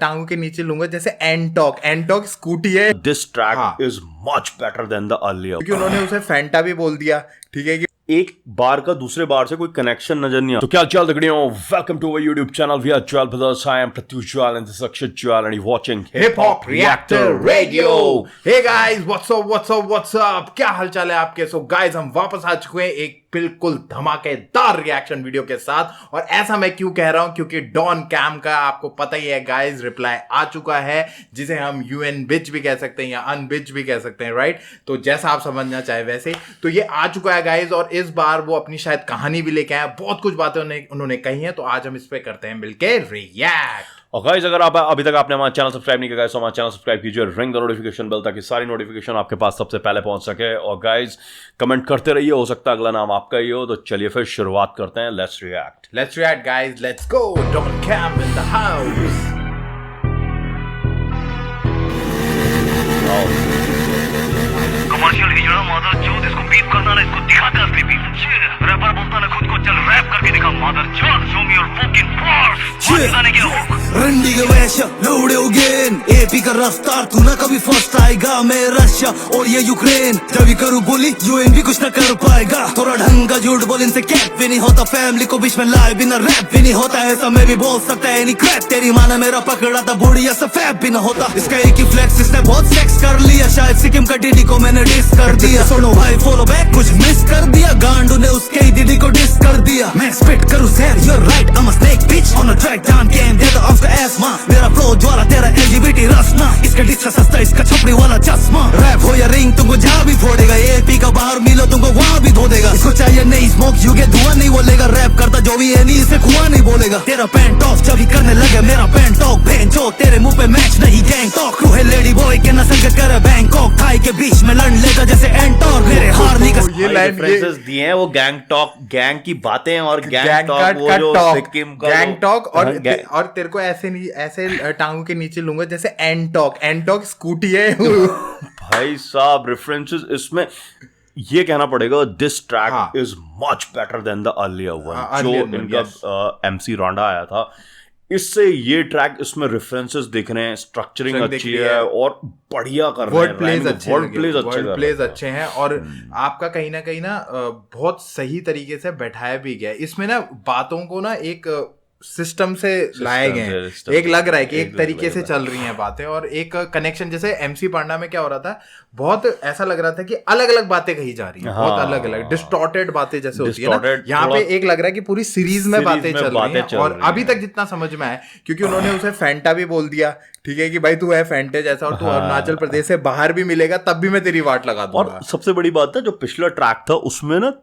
टांगों के नीचे लूंगा जैसे एंटॉक स्कूटी है। This track is much better than the earlier, क्योंकि उन्होंने उसे फैंटा भी बोल दिया, ठीक है कि एक बार का दूसरे बार से कोई कनेक्शन नजर नहीं आता। तो क्या चल दगड़ियों, welcome to our YouTube channel we are Jwal brothers. I am Pratyush Jwal and this Akshat Jwal and you watching hip hop reactor radio. Hey guys, what's up, क्या हालचाल है आपके? सो गाइस, हम वापस आ चुके हैं एक बिल्कुल धमाकेदार रिएक्शन वीडियो के साथ। और ऐसा मैं क्यों कह रहा हूं? क्योंकि डॉन कैम का आपको पता ही है गाइस, रिप्लाई आ चुका है, जिसे हम यूएन बिच भी कह सकते हैं या अनबिच भी कह सकते हैं, राइट? तो जैसा आप समझना चाहे वैसे, तो ये आ चुका है गाइस। और इस बार वो अपनी शायद कहानी भी लेके आए, बहुत कुछ बातें उन्होंने कही हैं, तो आज हम इस पे करते हैं मिलके रिएक्ट। और गाइस, अगर आप अभी तक आपने हमारा चैनल सब्सक्राइब नहीं किया तो हमारा चैनल सब्सक्राइब कीजिए, रिंग द नोटिफिकेशन बेल, ताकि सारी नोटिफिकेशन आपके पास सबसे पहले पहुंच सके। और गाइस, कमेंट करते रहिए, हो सकता है अगला नाम आपका ही हो। तो चलिए फिर शुरुआत करते हैं। Let's react guys, let's go. Don came in the house. Commercial hero मदर चोद, इसको बीट करना ना, इसको दिखाता असली बीट। रैपर बोलता ना खुद को, चल रैप करके दिखा मदर चोद। Show me your fucking powers. दिखाने की रंडी के वैश्य लोड़े उगेन, एपी का रफ्तार तू ना कभी फर्स्ट आएगा। मैं रशिया और ये यूक्रेन, जब भी करूँ बोली यूएन भी कुछ ना कर पाएगा। थोड़ा ढंग का झूठ बोल, इनसे कैप भी नहीं होता। फैमिली को बीच में लाए बिना रैप भी नहीं होता। ऐसा मैं भी बोल सकता है नहीं क्रैप, तेरी माँ ने मेरा पकड़ा था बुढ़िया से फैप भी ना होता। इसका एक ही फ्लेक्स, इसने बहुत सेक्स कर लिया। शायद सिक्किम का डीडी को मैंने डिस कर दिया। सुनो भाई फॉलो बैक, कुछ मिस कर दिया। गांडू ने उसके ही दीदी को डिस कर दिया। मैं स्पिट करूँ sir, you're right, I'm a snake bitch on a track down game, दे दो ऑफ का एस मां। मेरा फ्लो ज्वाला, तेरा एलजीबीटी रस्ना। इसका डिस सस्ता, इसका छपड़ी वाला चश्मा। रैप हो या रिंग, तुमको जहाँ भी फोड़ेगा। एपी का बाहर मिलो, तुमको वहाँ भी धो देगा। इसको चाहिए नहीं स्मोक, युगे धुआं नहीं बोलेगा। रैप करता जो भी है नहीं, इसे कुआं नहीं बोलेगा। तेरा पैंट ऑफ जब ही करने लगे मेरा पैंट टॉक भें जो तेरे मुंह पे मैच नहीं गैंग टॉक। तू है लेडी बॉय के नस्ल का करे बैंकॉक, थाई के बीच में लड़ लेगा जैसे एंटॉक। मेरे हारने का ये लाइन रेफरेंसेस दिए हैं, वो गैंग टॉक, गैंग की बातें और गैंग टॉक, वो जो सिक्किम का गैंग टॉक। और तेरे को ऐसे नहीं, ऐसे टांगों के नीचे लूंगा जैसे एंटॉक स्कूटी है। भाई साहब, रेफरेंसेस इसमें ये कहना पड़ेगा, this track is much better than the earlier one. जो इनका एमसी रांडा आया था, इससे ये ट्रैक, इसमें रेफरेंसेस दिख रहे हैं, स्ट्रक्चरिंग अच्छी है और बढ़िया कर रहे हैं। वर्ड प्लेज अच्छे हैं। और आपका कहीं ना बहुत सही तरीके से बैठाया भी गया। इसमें ना बातों को ना एक सिस्टम से लाए गए हैं। एक लग रहा है कि एक तरीके से चल रही हैं बातें, और एक कनेक्शन। जैसे एमसी पांडा में क्या हो रहा था, बहुत ऐसा लग रहा था कि अलग अलग बातें कही जा रही हैं। बहुत अलग अलग डिस्टॉर्टेड बातें जैसे होती है ना, यहाँ पे एक लग रहा है कि पूरी सीरीज में बातें चल रही हैं। और अभी तक जितना समझ में आया, क्योंकि उन्होंने उसे फैंटा भी बोल दिया, ठीक है, कि भाई तू है फैंटे जैसा, और तू अरुणाचल प्रदेश से बाहर भी मिलेगा तब भी मैं तेरी वाट लगा दूंगा। और सबसे बड़ी बात है, जो पिछला ट्रैक था उसमें ना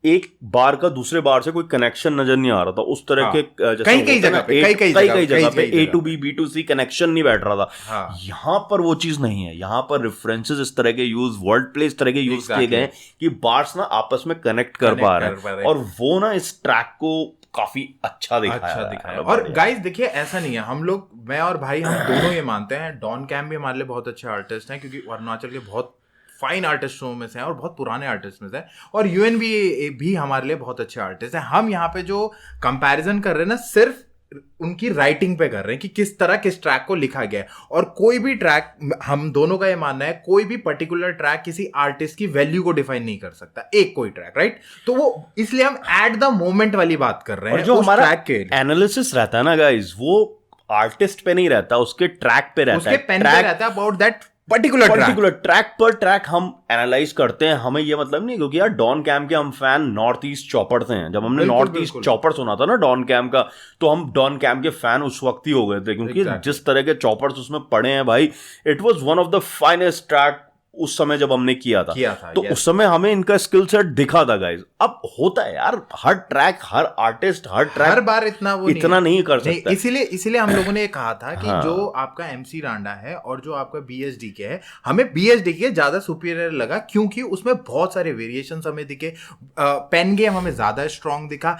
एक बार का दूसरे बार से कोई कनेक्शन नजर नहीं आ रहा था। उस तरह के कई जगह पे A to B to C connection नहीं बैठ रहा था। यहाँ पर वो चीज नहीं है। यहाँ पर रेफरेंसेस इस तरह के यूज, वर्ड प्ले इस तरह के यूज किए गए कि बार्स ना आपस में कनेक्ट कर पा रहे हैं, और वो ना इस ट्रैक को काफी अच्छा दिखाया। और गाइस देखिए, ऐसा नहीं है, हम लोग, मैं और भाई, हम दोनों ये मानते हैं, डॉन कैम भी हमारे लिए बहुत अच्छे आर्टिस्ट हैं, क्योंकि अरुणाचल के बहुत फाइन आर्टिस्टों में से हैं और बहुत पुराने आर्टिस्ट में से हैं। और यूएन भी हमारे लिए बहुत अच्छे आर्टिस्ट हैं। हम यहाँ पे जो कंपैरिजन कर रहे हैं ना, सिर्फ उनकी राइटिंग पे कर रहे हैं कि किस तरह किस ट्रैक को लिखा गया है। और कोई भी ट्रैक, हम दोनों का ये मानना है, कोई भी पर्टिकुलर ट्रैक किसी आर्टिस्ट की वैल्यू को डिफाइन नहीं कर सकता, एक कोई ट्रैक, राइट? तो वो इसलिए हम एट द मोमेंट वाली बात कर रहे हैं। जो हमारा एनालिसिस रहता है ना गाइस, वो आर्टिस्ट पे नहीं रहता, उसके ट्रैक पे रहता है, उसके पेन पे रहता है। अबाउट दैट पर्टिकुलर ट्रैक पर ट्रैक हम एनालाइज करते हैं। हमें ये मतलब नहीं, क्योंकि यार डॉन कैम के हम फैन नॉर्थ ईस्ट चॉपर थे। जब हमने नॉर्थ ईस्ट चॉपर सुना था ना डॉन कैम का, तो हम डॉन कैम के फैन उस वक्त ही हो गए थे, क्योंकि जिस तरह के चॉपर्स उसमें पड़े हैं भाई, it was one of the finest track उस समय जब हमने किया था तो उस समय हमें इनका स्किल सेट दिखा था गाइस। अब होता है यार, हर ट्रैक, हर आर्टिस्ट, हर ट्रैक हर बार इतना नहीं कर सकता। इसीलिए हम लोगों ने ये कहा था कि जो आपका एमसी रांडा है और जो आपका बीएसडी के है, हमें बीएसडी के ज्यादा सुपीरियर लगा, क्योंकि उसमें बहुत सारे वेरिएशंस हमें दिखे। पेन गेम हमें ज्यादा स्ट्रॉन्ग दिखा।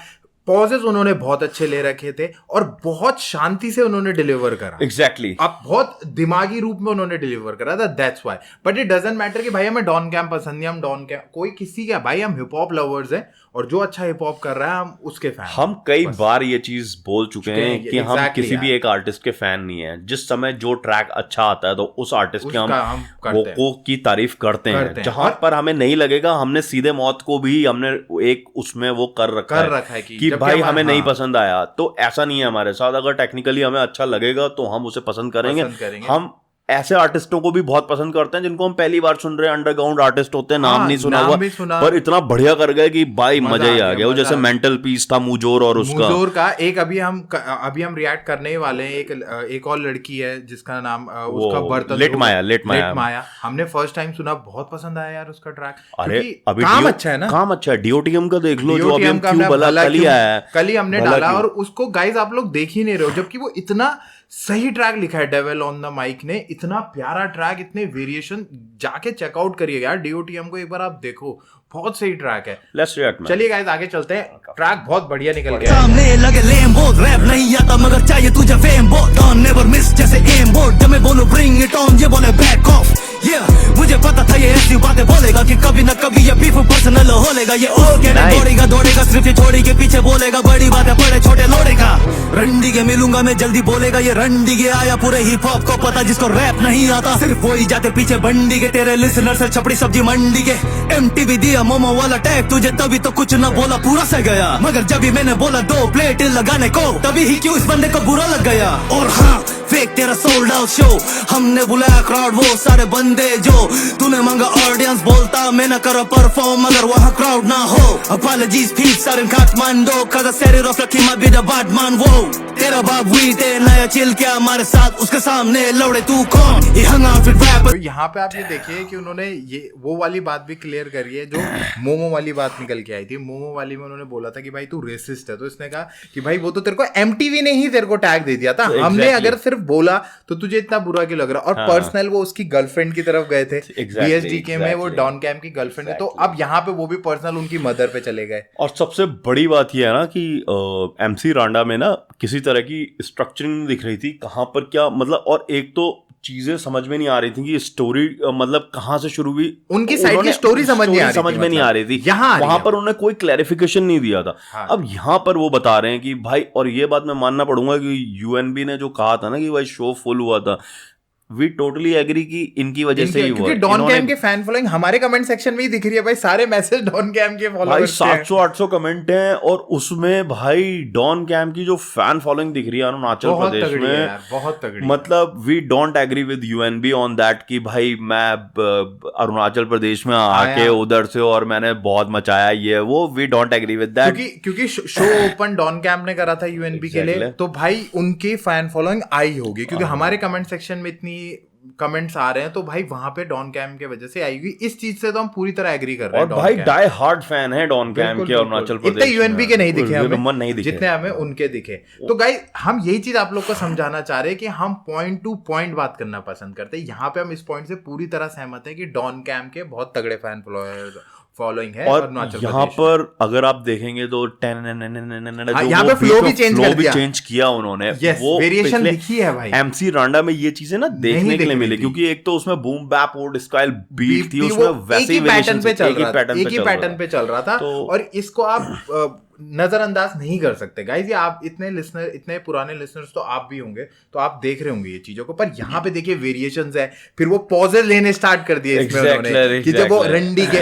पॉजेस उन्होंने बहुत अच्छे ले रखे थे और बहुत शांति से उन्होंने डिलीवर करा। एग्जैक्टली अब बहुत दिमागी रूप में उन्होंने डिलीवर करा था, that's why. But it doesn't matter कि भाई हमें डॉन कैम पसंद है, हम डॉन कैम, कोई किसी का भाई, हम हिप हॉप लवर्स हैं और जो अच्छा हिप हॉप कर रहा है हम उसके फैन। हम कई बार ये चीज बोल चुके हैं कि हम किसी भी एक आर्टिस्ट के फैन नहीं है। जिस समय जो ट्रैक अच्छा आता है तो उस आर्टिस्ट के हम वो की तारीफ करते हैं। जहां पर हमें नहीं लगेगा, हमने सीधे मौत को भी हमने एक उसमें वो कर रखा है कि भाई हमें नहीं पसंद आया। तो ऐसा नहीं है हमारे साथ, अगर टेक्निकली हमें अच्छा लगेगा तो हम उसे पसंद करेंगे। हम ऐसे आर्टिस्टों को भी बहुत पसंद करते हैं जिनको हम पहली बार सुन रहे हैं, अंडरग्राउंड आर्टिस्ट होते हैं, नाम नहीं सुना हुआ, पर इतना बढ़िया कर गए कि भाई मजा ही आ गया। वो जैसे मेंटल पीस था मुजोर और उसका मुजोर का एक अभी हम रिएक्ट करने ही वाले हैं। एक और लड़की है जिसका नाम उसका बर्तन लेट माया हमने फर्स्ट टाइम सुना, बहुत पसंद आया यार उसका ट्रैक। अरे अभी काम अच्छा है ना, काम अच्छा है। डीओटीएम का देख लो, जो अभी हम कल ही हमने डाला और उसको गाइस आप लोग देख ही नहीं रहे हो, जबकि वो इतना सही ट्रैक लिखा है डेविल ऑन द माइक ने। इतना प्यारा ट्रैक, इतने वेरिएशन, जाके चेकआउट करिएगा यार डीओटीएम को एक बार आप देखो, बहुत सही ट्रैक है। Let's react. चलिए गाइस आगे चलते हैं, ट्रैक बहुत बढ़िया निकल गया। सामने लगे लेम बोल, रैप नहीं आता मगर चाहिए तुझे फेम बोल, डोंट नेवर मिस जैसे एम बोल, जब मैं बोलूं ब्रिंग इट ऑन ये बोले बैक ऑफ। मुझे पता था ये ऐसी बातें बोलेगा कि कभी न कभी ये बीफ पर्सनल होलेगा। ये दौड़ेगा दौड़ेगा सिर्फ छोड़ी के पीछे बोलेगा, बड़ी बातें बड़े छोटे लोड़ेगा। रंडी के मिलूंगा मैं जल्दी बोलेगा, ये रंडी के आया पूरे हिप हॉप को पता, जिसको रैप नहीं आता सिर्फ वही जाते पीछे बंडी के। तेरे लिसनर से छपड़ी सब्जी मंडी के, एमटीवी दिया मोमो वाला टैग तुझे, तभी तो कुछ न बोला पूरा से गया। मगर जब भी मैंने बोला 2 प्लेट लगाने को, तभी ही क्यों इस बंदे को बुरा लग गया। और हाँ फेक तेरा सोल्ड आउट शो, हमने बुलाया क्राउड वो सारे बंदे जो तूने मांगा ऑडियंस, बोलता मैं न करो परफॉर्म अगर वहाँ क्राउड ना हो। Apologies peeps are in Kathmandu, cause I said it off like he might be the bad man। वो तेरा बाप वीट है नया चिल क्या हमारे साथ, उसके सामने लौड़े तू कौन, ये हंग आउट विद रैपर। तो यहाँ पे आप ये देखिए कि उन्होंने ये वो वाली बात भी क्लियर करी है जो मोमो वाली बात निकल के आई थी। मोमो वाली में उन्होंने बोला था कि भाई तू रेसिस्ट है, तो इसने कहा कि भाई वो तो तेरे को एमटीवी ने ही तेरे को टैग दे दिया था, हमने अगर सिर्फ बोला तो तुझे इतना बुरा क्यों लग रहा। और पर्सनल वो उसकी गर्लफ्रेंड की तरफ गए थे, बीएसडीके में वो डॉन कैम की गर्लफ्रेंड है, तो अब यहाँ पे वो भी पर्सनल उनकी मदर पे चले गए। और सबसे बड़ी बात ये है ना कि एमसी रांडा में ना किसी तरह की स्ट्रक्चरिंग नहीं दिख रही थी, कहाँ पर क्या मतलब, और एक तो चीजें समझ में नहीं आ रही थी कि स्टोरी मतलब कहाँ से शुरू हुई, उनकी साइड की स्टोरी समझ में नहीं आ रही थी। यहाँ वहां पर उन्होंने कोई क्लैरिफिकेशन नहीं दिया था। हाँ। अब यहाँ पर वो बता रहे हैं कि भाई, और ये बात मैं मानना पड़ूंगा कि यूएनबी ने जो कहा था ना कि भाई शो फुल हुआ था, वी टोटली एग्री कि इनकी वजह से ही हुआ। क्योंकि डॉन कैम के फैन फॉलोइंग हमारे कमेंट सेक्शन में ही दिख रही है भाई, सारे मैसेज डॉन कैम के फॉलोअर्स भाई 700-800 कमेंट हैं, और उसमें भाई डॉन कैम की जो फैन फॉलोइंग दिख रही है अरुणाचल प्रदेश में, बहुत तगड़ी। मतलब we don't agree with UNB on that कि भाई मैं अरुणाचल प्रदेश में आके उधर से और मैंने बहुत मचाया ये वो, we don't agree with that. क्योंकि शो ओपन डॉन कैम ने करा था यूएनबी के लिए, तो भाई उनकी फैन फॉलोइंग आई होगी, क्योंकि हमारे कमेंट सेक्शन में इतनी कमेंट्स आ रहे हैं, तो भाई वहां पे डॉन कैम के वजह से आएगी। इस चीज से तो हम पूरी तरह एग्री कर रहे हैं। और भाई डाई हार्ड फैन है डॉन कैम के अरुणाचल प्रदेश। इतने यूएनबी के नहीं दिखे हमें, जितने हमें उनके दिखे। तो गाइस हम यही चीज आप लोग को समझाना चाह रहे हैं कि हम पॉइंट टू पॉइंट बात करना पसंद करते हैं। यहाँ पे हम इस पॉइंट से पूरी तरह सहमत है कि डॉन कैम के बहुत तगड़े फैन फॉलोइंग है। और यहाँ पर अगर आप देखेंगे तो यहाँ पे फ्लो भी चेंज किया उन्होंने, वो वेरिएशन लिखी है भाई। एमसी रांडा में ये चीजें ना देखने के लिए मिली, क्योंकि एक तो उसमें boom bap old style beat थी, उसमें वैसे ही पैटर्न पे चल रहा था, और इसको आप नजरअंदाज नहीं कर सकते गाइस। ये आप इतने पुराने लिसनर्स तो आप भी होंगे, तो आप देख रहे होंगे ये चीजों को, पर यहाँ पे देखिए वेरिएशंस है। फिर वो पॉजेस लेने स्टार्ट कर दिए इसमें उन्होंने, कि जब वो रंडी के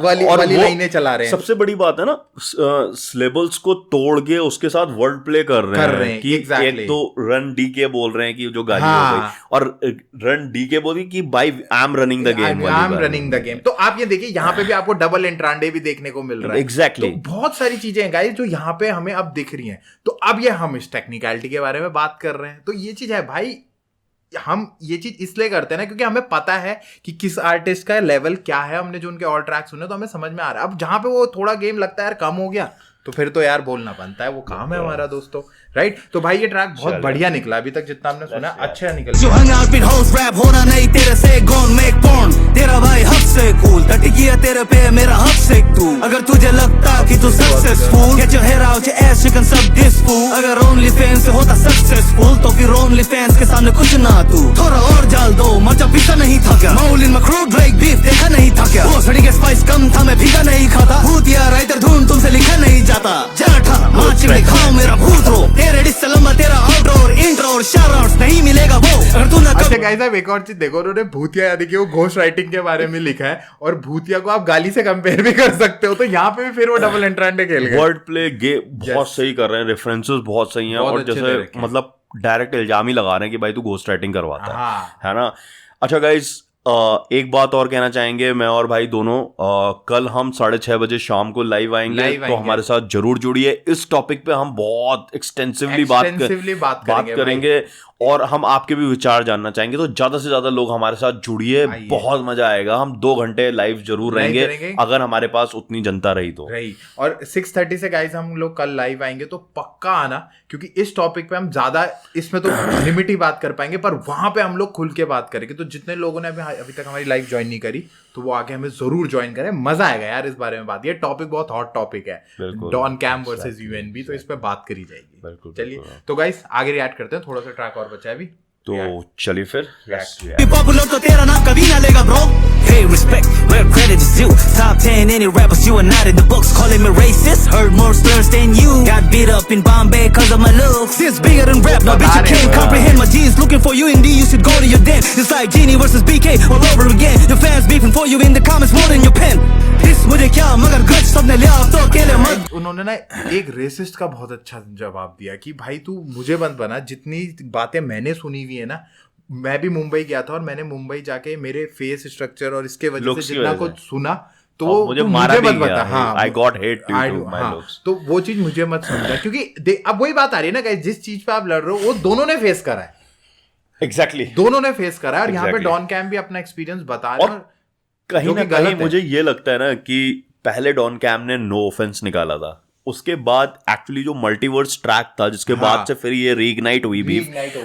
वाली लाइनें चला रहे हैं। सबसे बड़ी बात है ना, सिलेबल्स को तोड़ के उसके साथ वर्ड प्ले कर रहे हैं कि एक तो रन डी के बोल रहे हैं कि जो गाली हो गई, और रन डी के बोली कि bye I am running the game, I am running the game. तो आप ये देखिए यहाँ पे भी आपको डबल एंट्रांडे भी देखने को मिल रहा है। एग्जैक्टली, बहुत सारी चीजें गाइस जो यहाँ पे हमें अब दिख रही हैं। तो अब ये हम इस टेक्निकलिटी के बारे में बात कर रहे हैं, तो ये चीज है भाई, हम ये चीज इसलिए करते हैं ना क्योंकि हमें पता है कि किस आर्टिस्ट का लेवल क्या है। हमने जो उनके और ट्रैक सुने तो हमें समझ में आ रहा है। अब जहां पे वो थोड़ा गेम लगता है यार कम हो गया, तो फिर तो यार बोलना बनता है, वो काम है हमारा दोस्तों, राइट। तो भाई ये ट्रैक बहुत बढ़िया निकला, अभी तक जितना हमने सुना अच्छा निकला। जो hung out with house rap होना नहीं तेरे से, गोन मेक पॉर्न तेरा भाई हद से कूल, टट गया तेरे पे मेरा हक से तू। अगर तुझे लगता कि तू successful, get your hair out your ass, you can sub this fool. अगर ओनली फैंस से होता सक्सेसफुल, तो फिर ओनली फैंस के सामने कुछ ना तू। थोड़ा और जाल दो, मचा पीछा नहीं था क्या, माउलिन में क्रू ड्रेक बीफ देखा नहीं था क्या, वो सड़ी के स्पाइस कम था मैं भीगा नहीं खाता। भूत यार इधर ढूंढ तुमसे होता जाठा माँ चिमड़ी खाओ मेरा भूत रो तेरे डिस से लंबा तेरा आउटडोर इंट्रो शाउट्स नहीं मिलेगा वो अगर तू ना अच्छा गाइस आप एक और चीज देखो, उन्होंने भूतिया यानी कि वो घोस्ट राइटिंग के बारे में लिखा है और भूतिया को आप गाली से कंपेयर भी कर सकते हो, तो यहाँ पे भी फिर वो डबल एंट्रांडे खेल गए। वर्ड प्ले बहुत सही कर रहे हैं, रेफरेंसेस बहुत सही हैं और जैसे मतलब डायरेक्ट इल्जाम ही लगा रहे हैं कि भाई तू घोस्ट राइटिंग करवाता है ना। अच्छा गाइस एक बात और कहना चाहेंगे, मैं और भाई दोनों कल हम 6:30 बजे शाम को लाइव आएंगे, तो हमारे साथ जरूर जुड़िए। इस टॉपिक पे हम बहुत एक्सटेंसिवली बात करेंगे और हम आपके भी विचार जानना चाहेंगे, तो ज्यादा से ज्यादा लोग हमारे साथ जुड़िए, बहुत मजा आएगा। हम 2 घंटे लाइव जरूर रहेंगे अगर हमारे पास उतनी जनता रही तो। और 6:30 से गाइस हम लोग कल लाइव आएंगे, तो पक्का आना, क्योंकि इस टॉपिक पे हम ज्यादा इसमें तो लिमिट ही बात कर पाएंगे, पर वहां पे हम लोग खुल के बात करेंगे। तो जितने लोगों ने अभी तक हमारी लाइव ज्वाइन नहीं करी तो वो आके हमें जरूर ज्वाइन करें, मजा आएगा यार इस बारे में बात। ये टॉपिक बहुत हॉट टॉपिक है, डॉन कैम वर्सेस यूएनबी, तो इस पे बात करी जाएगी। चलिए तो गाइस आगे रिएक्ट करते हैं, थोड़ा सा ट्रैक और बचा है अभी, तो चलिए फिर पॉपुलर तो तेरा नाम कभी ना लेगा bro. Hey respect, where credit is due. Top 10 any rappers you are not in the books. Calling me racist, heard more slurs than you. Got beat up in Bombay cause of my looks. It's bigger than rap, no bitch you can't comprehend. My G's looking for you in D, you should go to your den. It's like Genie versus BK all over again. Your fans beefing for you in the comments more than your pen. This मुझे क्या मगर गच सबने लिया अब तो अकेले मत। उन्होंने ना एक रेसिस्ट का बहुत अच्छा जवाब दिया कि भाई तू मुझे मत बना, जितनी बातें मैंने सुनी हुई है ना, मैं भी मुंबई गया था और मैंने मुंबई जाके मेरे फेस स्ट्रक्चर और इसके वजह से जितना कुछ सुना तो मुझे मारा भी गया। हाँ, I got hate due to my looks. तो वो चीज मुझे मत समझा, क्योंकि अब वही बात आ रही है ना गाइस, जिस चीज पे आप लड़ रहे हो वो दोनों ने फेस करा है। एग्जैक्टली दोनों ने फेस करा है और यहाँ पे डॉन कैम भी अपना एक्सपीरियंस बता रहे हैं। कहीं ना कहीं मुझे ये लगता है ना कि पहले डॉन कैम ने नो ऑफेंस निकाला था, उसके बाद एक्चुअली जो मल्टीवर्स ट्रैक था जिसके बाद से फिर ये रीइग्नाइट हुई भी,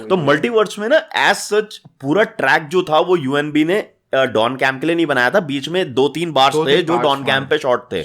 तो मल्टीवर्स में ना एज सच पूरा ट्रैक जो था वो यूएनबी ने डॉन कैम के लिए नहीं बनाया था, बीच में 2-3 बार्स थे जो डॉन कैम पे शॉर्ट थे।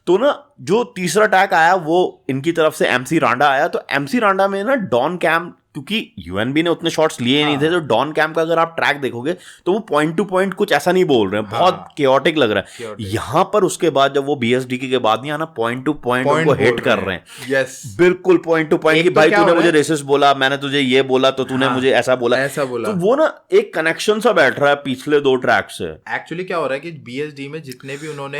तो ना जो तीसरा ट्रैक आया वो इनकी तरफ से एमसी रांडा आया, तो एमसी रांडा में ना डॉन कैम, क्योंकि यूएनबी ने उतने शॉट्स लिए नहीं थे, तो डॉन कैम का अगर आप ट्रैक देखोगे तो वो पॉइंट टू पॉइंट कुछ ऐसा नहीं बोल रहे हैं, बहुत केओटिक लग रहा है। यहाँ पर उसके बाद जब वो बीएसडीके के बाद नहीं आना, पॉइंट टू पॉइंट उनको हिट कर रहे हैं। यस बिल्कुल पॉइंट टू पॉइंट कि भाई तूने मुझे रेसिस्ट बोला, मैंने तुझे ये बोला तो तूने मुझे ऐसा बोला। तो वो ना एक कनेक्शन सा बैठ रहा है पिछले 2 ट्रैक से। एक्चुअली क्या हो रहा है कि बीएसडी में जितने भी उन्होंने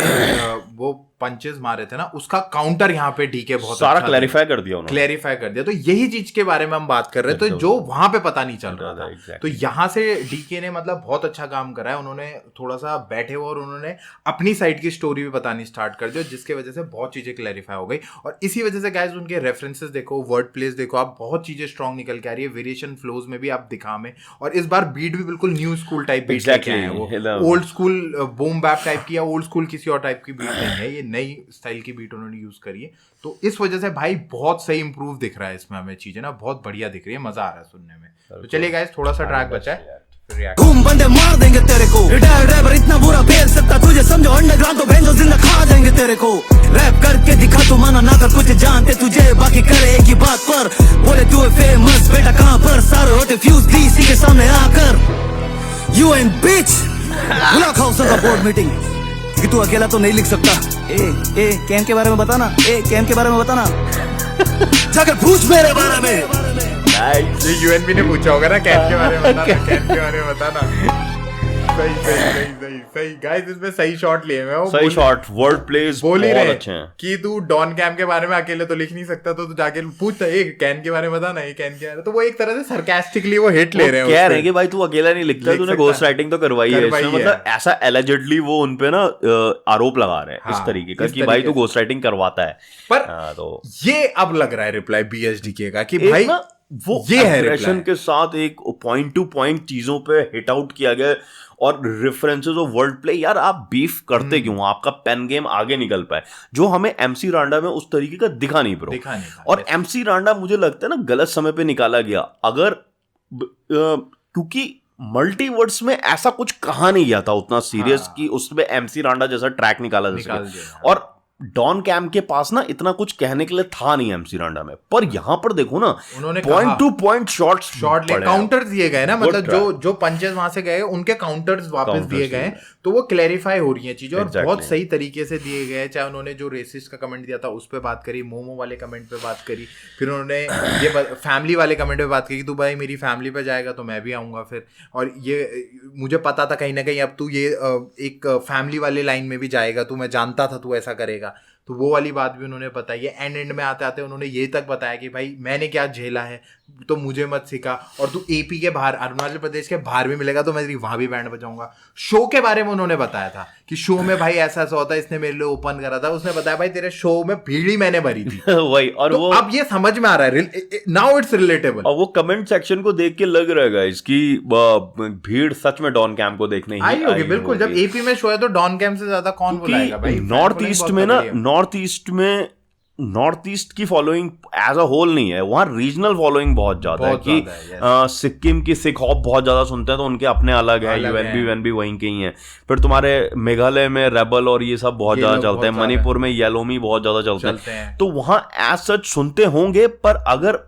वो पंचेस मारे थे ना, उसका काउंटर यहाँ पे डीके बहुत सारा क्लैरिफाई कर दिया उन्होंने, क्लैरिफाई कर दिया। तो यही चीज के बारे में हम बात कर रहे थे, तो जो वहां पे पता नहीं चल रहा था। तो यहाँ से डीके ने मतलब बहुत अच्छा काम करा है, उन्होंने थोड़ा सा बैठे हुए और उन्होंने अपनी साइड की स्टोरी भी बतानी स्टार्ट कर दी, जिसकी वजह से बहुत चीजें क्लैरिफाई हो गई। और इसी वजह से गाइस उनके रेफरेंसेस देखो, वर्ड प्लेस देखो, आप बहुत चीजें स्ट्रॉन्ग निकल के आ रही है, वेरिएशन फ्लोज में भी आप दिखा में, और इस बार बीट भी बिल्कुल न्यू स्कूल टाइप बीट लेके आए हैं, वो old school boom bap type की या ओल्ड स्कूल किसी और टाइप की बीट नहीं है, ये नई स्टाइल की बीट उन्होंने यूज करी है। तो इस वजह से भाई बहुत सही इंप्रूव दिख रहा है इसमें, हमें चीजें ना बहुत बढ़िया दिख रही है, मजा आ रहा है सुनने में। तो चलिए गाइस थोड़ा सा ट्रैक बचा है, धूम बंदे मार देंगे तेरे को, रिटायर्ड ड्राइवर इतना बुरा फेल सकता तुझे, समझो अंडरग्राउंड तो भेजो जिंदा खा जाएंगे तेरे को। रैप करके दिखा तू माना ना कर कुछ जानते तुझे, बाकी करे एक ही बात पर, बोले तू है फेमस बेटा कहां पर, सारे होते फ्यूज डीसी के सामने आकर। यू एंड बिच बुला खाउसा का बोर्ड मीटिंग कि तू अकेला तो नहीं लिख सकता। ए कैम के बारे में बताना, कैम के बारे में बताना, जाकर पूछ मेरे बारे में। ये यूएनबी ने पूछा होगा ना कैम के बारे में बताना, कैम के बारे में बताना। सही गाइस, इसमें सही शॉट लिए मैं, सही शॉट, वर्ड प्लेस बोल ही बहुत रहे अच्छे हैं कि तू डॉन कैम के बारे में अकेले तो लिख नहीं सकता, तो तू जाके पूछता है कैन के बारे में बताना, ये कैन के बारे में, तो वो एक तरह से सरकास्टिकली वो हिट ले रहे हैं, कह रहे हैं कि भाई तू अकेला नहीं लिखता, तूने घोस्ट राइटिंग तो करवाई है इसमें, मतलब ऐसा एलिजिडली वो उनपे ना आरोप लगा रहे हैं इस तरीके का कि भाई तू घोस्ट राइटिंग करवाता है। पर तो ये अब लग रहा है रिप्लाई बीएसडीके का कि भाई वो ये एग्रेशन के साथ एक पॉइंट टू पॉइंट चीजों पे हिट आउट किया गया, और रेफरेंसेस ऑफ वर्ड प्ले। यार आप बीफ करते क्यों, आपका पेन गेम आगे निकल पाए, जो हमें एमसी रांडा में उस तरीके का दिखा नहीं ब्रो। और एमसी रांडा मुझे लगता है ना गलत समय पे निकाला गया, अगर क्योंकि मल्टीवर्स में ऐसा कुछ कहा नहीं गया था उतना सीरियस कि उसमें एमसी रांडा जैसा ट्रैक निकाला जा सके। और डॉन कैम के पास ना इतना कुछ कहने के लिए था नहीं एमसी रंडा में, पर यहाँ पर देखो ना उन्होंने point two point shot counters दिए गए ना, मतलब जो पंचेस वहां से गए उनके काउंटर्स वापस दिए गए, तो वो क्लैरिफाई हो रही है चीजें और बहुत सही तरीके से दिए गए। चाहे उन्होंने जो रेसिस्ट का कमेंट दिया था उस पर बात करी, मोमो वाले कमेंट पे बात करी, फिर उन्होंने ये फैमिली वाले कमेंट पे बात करी, तू भाई मेरी फैमिली पे जाएगा तो मैं भी आऊंगा फिर, और ये मुझे पता था कहीं ना कहीं अब तू ये एक फैमिली वाले लाइन में भी जाएगा, तू मैं जानता था तू ऐसा करेगा, तो वो वाली बात भी उन्होंने बताई है। एंड में आते आते उन्होंने ये तक बताया कि भाई मैंने क्या झेला है तो मुझे मत सिखा, और तू एपी के बाहर अरुणाचल प्रदेश के बाहर भी मिलेगा तो मैं तेरी वहां भी बैंड बजाऊंगा। शो के बारे में उन्होंने बताया था कि शो में भाई ऐसा ऐसा होता है, इसने मेरे लिए ओपन करा था, उसने बताया भाई तेरे शो में भीड़ ही मैंने भरी थी वही, और तो वो अब ये समझ में आ रहा है, नाउ इट्स रिलेटेबल। और वो कमेंट सेक्शन को देख के लग रहा है इसकी भीड़ सच में डॉन कैम को देखने ही आई होगी बिल्कुल। जब एपी में शो है तो डॉन कैम से ज्यादा कौन बुलाएगा भाई। नॉर्थ ईस्ट की फॉलोइंग एज अ होल नहीं है, वहाँ रीजनल फॉलोइंग बहुत ज्यादा है कि सिक्किम की सिख हॉप बहुत ज्यादा सुनते हैं तो उनके अपने अलग है, यूएनबी वहीं के ही है। फिर तुम्हारे मेघालय में रेबल और ये सब बहुत ज्यादा चलते हैं, मणिपुर में येलोमी बहुत ज्यादा चलते हैं, तो वहाँ एज सच सुनते होंगे, पर अगर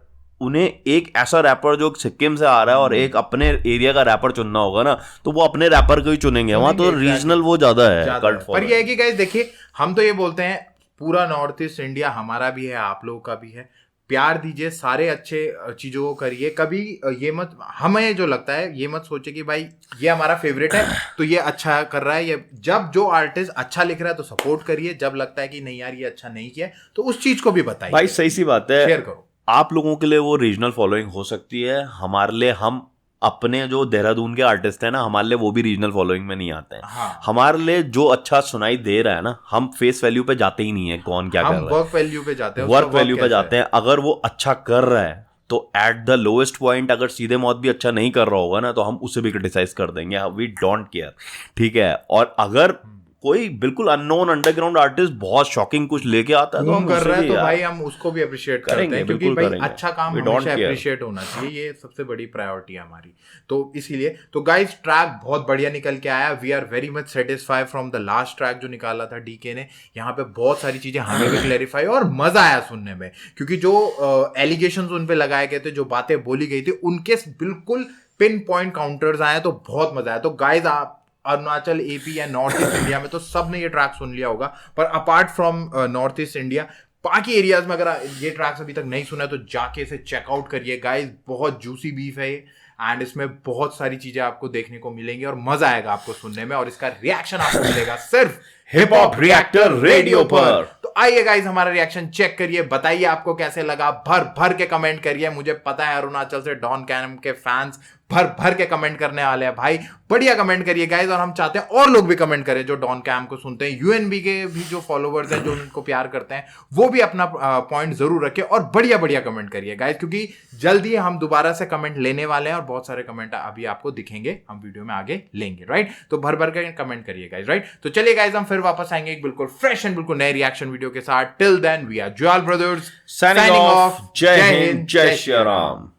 उन्हें एक ऐसा रैपर जो सिक्किम से आ रहा है और एक अपने एरिया का रैपर चुनना होगा ना, तो वो अपने रैपर को ही चुनेंगे, वहां तो रीजनल वो ज्यादा है कल्ट फॉलोइंग। पर ये है कि गाइस देखिए, हम तो ये बोलते हैं पूरा नॉर्थ ईस्ट इंडिया हमारा भी है, आप लोगों का भी है, प्यार दीजिए, सारे अच्छे चीजों को करिए, कभी ये मत, हमें जो लगता है ये मत सोचे कि भाई ये हमारा फेवरेट है तो ये अच्छा कर रहा है, ये जब जो आर्टिस्ट अच्छा लिख रहा है तो सपोर्ट करिए, जब लगता है कि नहीं यार ये अच्छा नहीं किया तो उस चीज को भी बताइए भाई। सही सी बात है, शेयर करो। आप लोगों के लिए वो रीजनल फॉलोइंग हो सकती है, हमारे लिए हम अपने जो देहरादून के आर्टिस्ट हैं ना, हमारे लिए वो भी रीजनल फॉलोइंग में नहीं आते हैं। हाँ। हमारे लिए जो अच्छा सुनाई दे रहा है ना, हम फेस वैल्यू पे जाते ही नहीं है कौन क्या कर रहा है, वर्क वैल्यू पे जाते हैं, वर्क वैल्यू पे जाते हैं। अगर वो अच्छा कर रहा है तो एट द लोएस्ट पॉइंट अगर सीधे मौत भी अच्छा नहीं कर रहा होगा ना तो हम उसे भी क्रिटिसाइज कर देंगे, वी डोंट केयर, ठीक है। और अगर कोई बिल्कुल अननोन अंडरग्राउंड आर्टिस्ट बहुत शॉकिंग कुछ लेके आता है तो हम कर रहे हैं तो भाई हम उसको भी अप्रिशिएट करते हैं, क्योंकि भाई करेंगे। अच्छा काम हमेशा अप्रिशिएट होना चाहिए, ये सबसे बड़ी प्रायोरिटी है हमारी। तो इसीलिए तो गाइस ट्रैक बहुत बढ़िया निकल के आया, we are very much satisfied from the last track जो निकाला था डीके ने। यहाँ पे बहुत सारी चीजें हमें भी क्लैरिफाई और मजा आया सुनने में, क्योंकि जो एलिगेशंस उन पे लगाए गए थे, जो बातें बोली गई थी, उनके बिल्कुल पिन पॉइंट काउंटर्स आए तो बहुत मजा आया। तो गाइस आप अरुणाचल, एपी या नॉर्थ ईस्ट इंडिया में तो सब ने ये ट्रैक सुन लिया होगा, पर apart from north east India बाकी एरियाज में अगर ये ट्रैक्स अभी तक नहीं सुना है तो जाके इसे चेकआउट करिए गाइस, बहुत जूसी बीफ है ये, एंड इसमें बहुत सारी चीजें आपको देखने को मिलेंगी और मजा आएगा आपको सुनने में, और इसका रिएक्शन आपको मिलेगा सिर्फ हिप हॉप रिएक्टर रेडियो पर। तो आइए गाइस हमारा रिएक्शन चेक करिए, बताइए आपको कैसे लगा, भर भर के कमेंट करिए। मुझे पता है अरुणाचल से डॉन कैम के फैंस भर भर के कमेंट करने वाले हैं भाई, बढ़िया कमेंट करिए गाइस, और हम चाहते हैं और लोग भी कमेंट करें जो डॉन कैम को सुनते हैं, यूएनबी के भी जो फॉलोवर्स हैं जो उनको प्यार करते हैं वो भी अपना पॉइंट जरूर रखें और बढ़िया बढ़िया कमेंट करिए गाइस, क्योंकि जल्दी हम दोबारा से कमेंट लेने वाले हैं और बहुत सारे कमेंट अभी आपको दिखेंगे, हम वीडियो में आगे लेंगे, राइट। तो भर भर के कमेंट करिए गाइस, राइट। तो चलिए गाइस हम फिर वापस आएंगे एक बिल्कुल फ्रेश एंड बिल्कुल नए रिएक्शन वीडियो के साथ। Till then we are Jwal brothers signing off. जय हिंद, जय श्री राम।